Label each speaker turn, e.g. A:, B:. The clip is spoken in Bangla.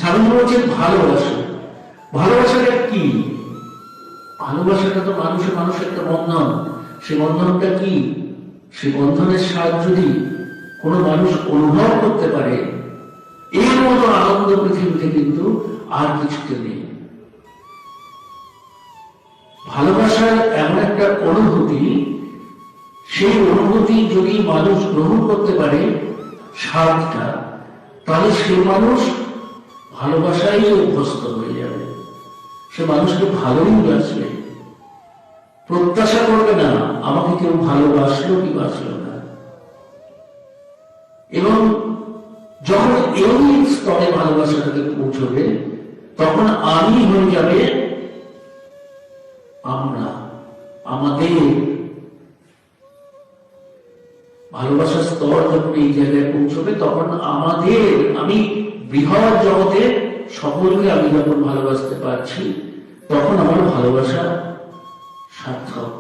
A: স্বামীজি বলছেন ভালোবাসা। ভালোবাসাটা কি? ভালোবাসাটা তো মানুষের মানুষের একটা বন্ধন। সে বন্ধনটা কি? সে বন্ধনের স্বাদ যদি কোনো মানুষ অনুভব করতে পারে, এর মতো আনন্দ পৃথিবীতে কিন্তু আর কিছুতে নেই। ভালোবাসার এমন একটা অনুভূতি, সেই অনুভূতি যদি মানুষ গ্রহণ করতে পারে স্বাদটা, তাহলে সে মানুষ ভালোবাসাই অভ্যস্ত হয়ে যাবে। সে মানুষকে ভালোই বাসবে, প্রত্যাশা করবে না আমাকে কেউ ভালোবাসলো কি বাসলো না। এবং যখন এই স্তরে ভালোবাসাটাকে পৌঁছবে, তখন আমি হয়ে যাবে আমরা। আমাদের ভালোবাসার স্তর যখন এই জায়গায় পৌঁছবে, তখন আমাদের, আমি বৃহৎ জগতে সকলকে আমি যখন ভালোবাসতে পারছি, তখন আমার ভালোবাসা সার্থক।